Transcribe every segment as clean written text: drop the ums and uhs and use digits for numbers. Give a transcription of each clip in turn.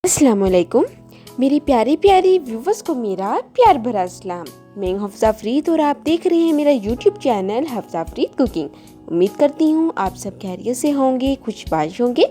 अस्सलामुअलैकुम मेरी प्यारी प्यारी व्यूवर्स को मेरा प्यार भरा सलाम। मैं हफ्सा फरीद और आप देख रहे हैं मेरा YouTube channel Hafsa Farid cooking. उम्मीद करती हूँ आप सब खैरियत से होंगे, खुशबाश होंगे।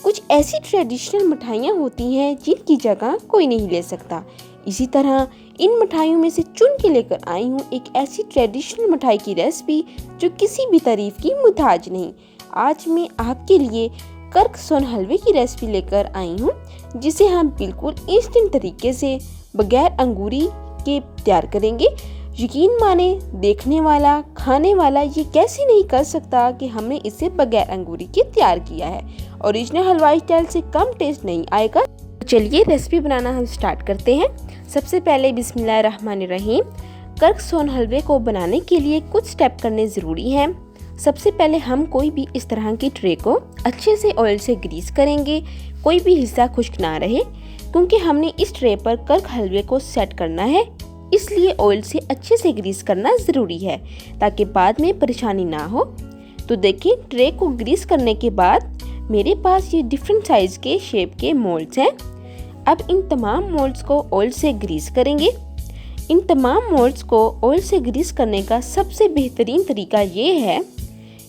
कुछ ऐसी ट्रेडिशनल मिठाइयाँ होती हैं जिनकी जगह कोई नहीं ले सकता। इसी तरह इन मिठाइयों में से चुन के लेकर आई हूँ एक ऐसी ट्रेडिशनल मिठाई की रेसिपी जो किसी भी तारीफ की मुताज नहीं। आज मैं आपके लिए कर्क-सोन हलवे की रेसिपी लेकर आई हूँ, जिसे हम बिल्कुल इंस्टेंट तरीके से बगैर अंगूरी के तैयार करेंगे। यकीन माने देखने वाला खाने वाला ये कैसे नहीं कर सकता कि हमने इसे बगैर अंगूरी के तैयार किया है। ओरिजिनल हलवाई स्टाइल से कम टेस्ट नहीं आएगा। चलिए रेसिपी बनाना हम स्टार्ट करते हैं। सबसे पहले बिस्मिल्लाहिर्रहमानिर्रहीम। कर्क-सोन हलवे को बनाने के लिए कुछ स्टेप करने ज़रूरी हैं। सबसे पहले हम कोई भी इस तरह की ट्रे को अच्छे से ऑयल से ग्रीस करेंगे। कोई भी हिस्सा खुश्क ना रहे, क्योंकि हमने इस ट्रे पर कर्क हलवे को सेट करना है, इसलिए ऑयल से अच्छे से ग्रीस करना ज़रूरी है ताकि बाद में परेशानी ना हो। तो देखिए ट्रे को ग्रीस करने के बाद मेरे पास ये डिफरेंट साइज़ के शेप के मोल्ड्स हैं। अब इन तमाम मोल्ड्स को ऑयल से ग्रीस करेंगे। इन तमाम मोल्ड्स को ऑयल से ग्रीस करने का सबसे बेहतरीन तरीका ये है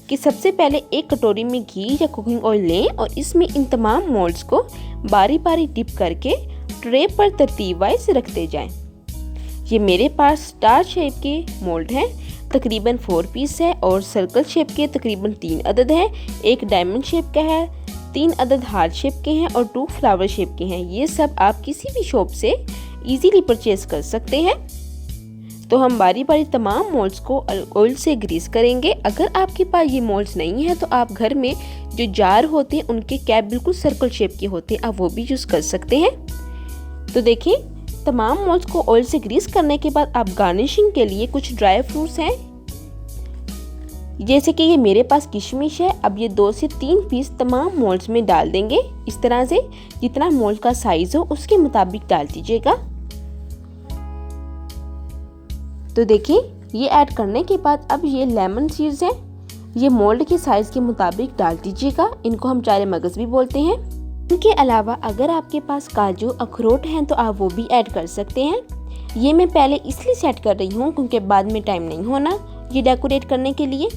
कि सबसे पहले एक कटोरी में घी या कुकिंग ऑयल लें और इसमें इन तमाम मोल्ड्स को बारी बारी डिप करके ट्रे पर तरतीब वाइज रखते जाएं। ये मेरे पास स्टार शेप के मोल्ड हैं, तकरीबन 4 पीस है, और सर्कल शेप के तकरीबन 3 अदद हैं। एक डायमंड शेप का है, 3 अदद हार्ट शेप के हैं और 2 फ्लावर शेप के हैं। ये सब आप किसी भी शॉप से इजीली परचेज कर सकते हैं। तो हम बारी बारी तमाम मोल्ड्स को ऑयल से ग्रीस करेंगे। अगर आपके पास ये मोल्ड्स नहीं है तो आप घर में जो जार होते हैं उनके कैप बिल्कुल सर्कल शेप के होते हैं, आप वो भी यूज़ कर सकते हैं। तो देखिए तमाम मोल्ड्स को ऑयल से ग्रीस करने के बाद आप गार्निशिंग के लिए कुछ ड्राई फ्रूट्स हैं, जैसे कि ये मेरे पास किशमिश है। अब ये 2 से 3 पीस तमाम मोल्ड्स में डाल देंगे। इस तरह से जितना मोल्ड का साइज हो उसके मुताबिक डाल दीजिएगा। तो देखिए ये ऐड करने के बाद अब ये लेमन सीड्स हैं, ये मोल्ड के साइज़ के मुताबिक डाल दीजिएगा। इनको हम चारे मगज भी बोलते हैं। इनके अलावा अगर आपके पास काजू अखरोट हैं तो आप वो भी ऐड कर सकते हैं। ये मैं पहले इसलिए सेट कर रही हूँ क्योंकि बाद में टाइम नहीं होना ये डेकोरेट करने के लिए।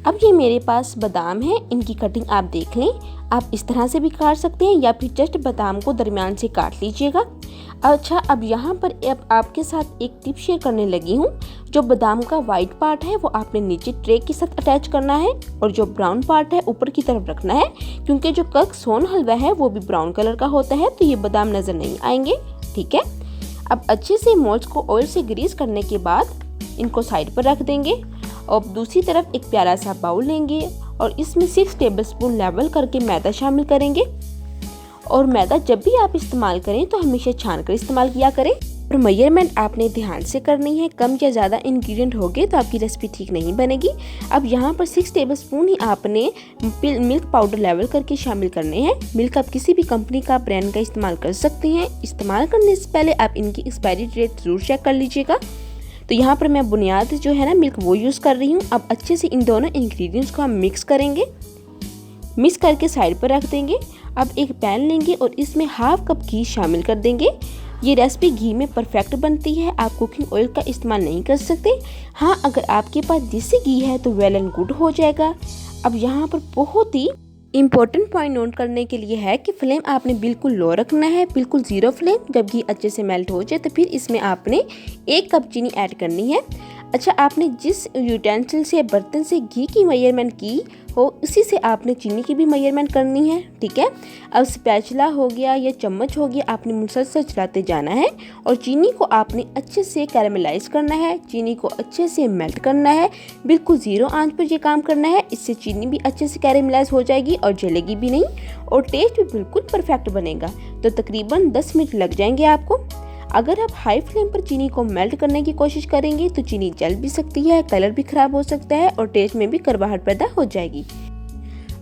अब ये मेरे पास बादाम है, इनकी कटिंग आप देख लें। आप इस तरह से भी काट सकते हैं या फिर जस्ट बादाम को दरमियान से काट लीजिएगा। अच्छा, अब यहाँ पर अब आपके साथ एक टिप शेयर करने लगी हूँ। जो बादाम का वाइट पार्ट है वो आपने नीचे ट्रे के साथ अटैच करना है और जो ब्राउन पार्ट है ऊपर की तरफ रखना है, क्योंकि जो कर्क-सोन हलवा है वो भी ब्राउन कलर का होता है, तो ये बादाम नज़र नहीं आएंगे। ठीक है, अब अच्छे से मोल्ड्स को ऑयल से ग्रीस करने के बाद इनको साइड पर रख देंगे और दूसरी तरफ एक प्यारा सा बाउल लेंगे और इसमें 6 टेबलस्पून लेवल करके मैदा शामिल करेंगे। और मैदा जब भी आप इस्तेमाल करें तो हमेशा छान कर इस्तेमाल किया करें और मेजरमेंट आपने ध्यान से करनी है। कम या ज़्यादा इंग्रेडिएंट होंगे तो आपकी रेसिपी ठीक नहीं बनेगी। अब यहाँ पर 6 टेबलस्पून ही आपने मिल्क पाउडर लेवल करके शामिल करने हैं। मिल्क आप किसी भी कंपनी का ब्रांड का इस्तेमाल कर सकते हैं। इस्तेमाल करने से पहले आप इनकी एक्सपायरी डेट ज़रूर चेक कर लीजिएगा। तो यहाँ पर मैं बुनियाद जो है ना मिल्क वो यूज़ कर रही हूँ। अब अच्छे से इन दोनों इंग्रेडिएंट्स को हम मिक्स करेंगे। मिक्स करके साइड पर रख देंगे। अब एक पैन लेंगे और इसमें हाफ कप घी शामिल कर देंगे। ये रेसिपी घी में परफेक्ट बनती है, आप कुकिंग ऑयल का इस्तेमाल नहीं कर सकते। हाँ, अगर आपके पास देसी घी है तो वेल एंड गुड हो जाएगा। अब यहाँ पर बहुत ही इम्पोर्टेंट पॉइंट नोट करने के लिए है कि फ्लेम आपने बिल्कुल लो रखना है, बिल्कुल ज़ीरो फ्लेम। जब घी अच्छे से मेल्ट हो जाए तो फिर इसमें आपने 1 कप चीनी ऐड करनी है। अच्छा, आपने जिस यूटेंसिल से बर्तन से घी की मेजरमेंट की हो उसी से आपने चीनी की भी मेजरमेंट करनी है। ठीक है, अब स्पैचुला हो गया या चम्मच हो गया, आपने मुसलसल चलाते जाना है और चीनी को आपने अच्छे से कैरामलाइज करना है। चीनी को अच्छे से मेल्ट करना है, बिल्कुल ज़ीरो आंच पर ये काम करना है। इससे चीनी भी अच्छे से कैरामलाइज हो जाएगी और जलेगी भी नहीं और टेस्ट भी बिल्कुल परफेक्ट बनेगा। तो तकरीबन 10 मिनट लग जाएंगे आपको। अगर आप हाई फ्लेम पर चीनी को मेल्ट करने की कोशिश करेंगे तो चीनी जल भी सकती है, कलर भी ख़राब हो सकता है और टेस्ट में भी कड़वाहट पैदा हो जाएगी।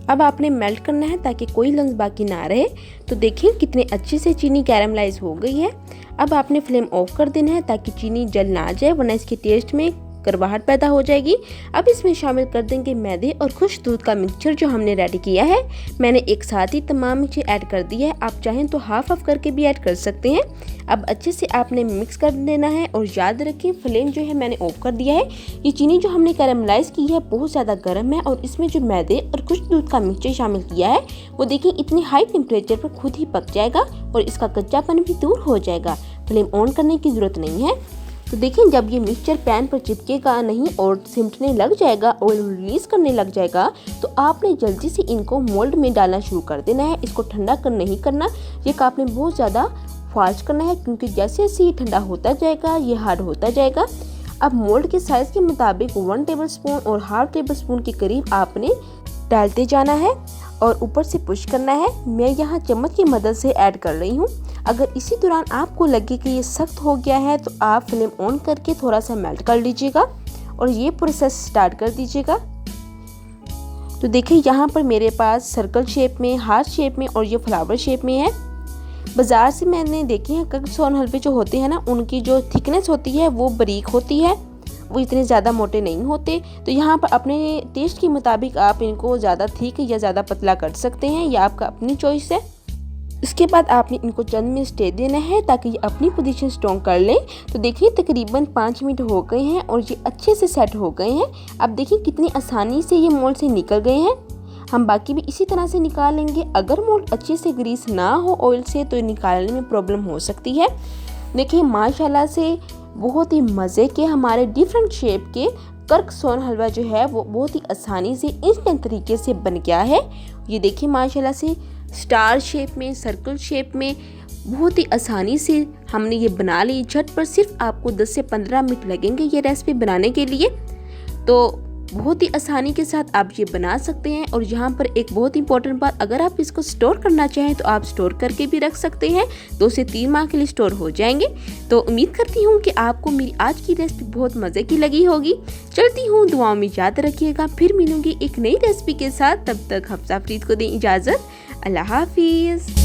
अब आपने मेल्ट करना है ताकि कोई लम्स बाकी ना रहे। तो देखिए कितने अच्छे से चीनी कैरामलाइज हो गई है। अब आपने फ्लेम ऑफ कर देना है ताकि चीनी जल ना जाए, वरना इसके टेस्ट में करवाहट पैदा हो जाएगी। अब इसमें शामिल कर देंगे मैदे और खुश्क दूध का मिक्सचर जो हमने रेडी किया है। मैंने एक साथ ही तमाम मिक्सचर ऐड कर दिया है, आप चाहें तो हाफ करके भी ऐड कर सकते हैं। अब अच्छे से आपने मिक्स कर देना है और याद रखें फ्लेम जो है मैंने ऑफ कर दिया है। ये चीनी जो हमने कैरामलाइज की है बहुत ज़्यादा गर्म है और इसमें जो मैदे और खुश्क दूध का मिक्सचर शामिल किया है वो देखिए इतनी हाई टेम्परेचर पर खुद ही पक जाएगा और इसका कच्चापन भी दूर हो जाएगा। फ्लेम ऑन करने की ज़रूरत नहीं है। तो देखिए जब ये मिक्सचर पैन पर चिपकेगा नहीं और सिमटने लग जाएगा, ऑयल रिलीज करने लग जाएगा, तो आपने जल्दी से इनको मोल्ड में डालना शुरू कर देना है। इसको ठंडा कर नहीं करना, ये आपने बहुत ज़्यादा फास्ट करना है क्योंकि जैसे जैसे ये ठंडा होता जाएगा ये हार्ड होता जाएगा। अब मोल्ड के साइज़ के मुताबिक 1 टेबलस्पून और हाफ टेबलस्पून के करीब आपने डालते जाना है और ऊपर से पुश करना है। मैं यहाँ चम्मच की मदद से ऐड कर रही हूँ। अगर इसी दौरान आपको लगे कि ये सख्त हो गया है तो आप फ्लेम ऑन करके थोड़ा सा मेल्ट कर लीजिएगा और ये प्रोसेस स्टार्ट कर दीजिएगा। तो देखिए यहाँ पर मेरे पास सर्कल शेप में, हार्ट शेप में और ये फ्लावर शेप में है। बाज़ार से मैंने देखे हैं कग सोन हलवे जो होते हैं ना, उनकी जो थिकनेस होती है वो बारीक होती है, वो इतने ज़्यादा मोटे नहीं होते। तो यहाँ पर अपने टेस्ट के मुताबिक आप इनको ज़्यादा थिक या ज़्यादा पतला कर सकते हैं, यह आपका अपनी चॉइस है। इसके बाद आपने इनको चंद मिनट स्टे देना है ताकि ये अपनी पोजीशन स्ट्रॉन्ग कर लें। तो देखिए तकरीबन 5 मिनट हो गए हैं और ये अच्छे से सेट हो गए हैं। अब देखिए कितनी आसानी से ये मोल्ड से निकल गए हैं। हम बाकी भी इसी तरह से निकाल लेंगे। अगर मोल्ड अच्छे से ग्रीस ना हो ऑयल से तो निकालने में प्रॉब्लम हो सकती है। देखिए माशाल्लाह से बहुत ही मज़े के हमारे डिफरेंट शेप के कर्क सोन हलवा जो है वो बहुत ही आसानी से इंस्टेंट तरीके से बन गया है। ये देखिए माशाल्लाह से स्टार शेप में, सर्कल शेप में बहुत ही आसानी से हमने ये बना ली। झटपट सिर्फ आपको 10 से 15 मिनट लगेंगे ये रेसिपी बनाने के लिए। तो बहुत ही आसानी के साथ आप ये बना सकते हैं। और यहाँ पर एक बहुत इंपॉर्टेंट बात, अगर आप इसको स्टोर करना चाहें तो आप स्टोर करके भी रख सकते हैं, 2 से 3 माह के लिए स्टोर हो जाएंगे। तो उम्मीद करती हूँ कि आपको मेरी आज की रेसिपी बहुत मज़े की लगी होगी। चलती हूँ, दुआओं में याद रखिएगा। फिर मिलूंगी एक नई रेसिपी के साथ, तब तक हफ्सा फरीद को दें इजाज़त। अल्लाह हाफिज़।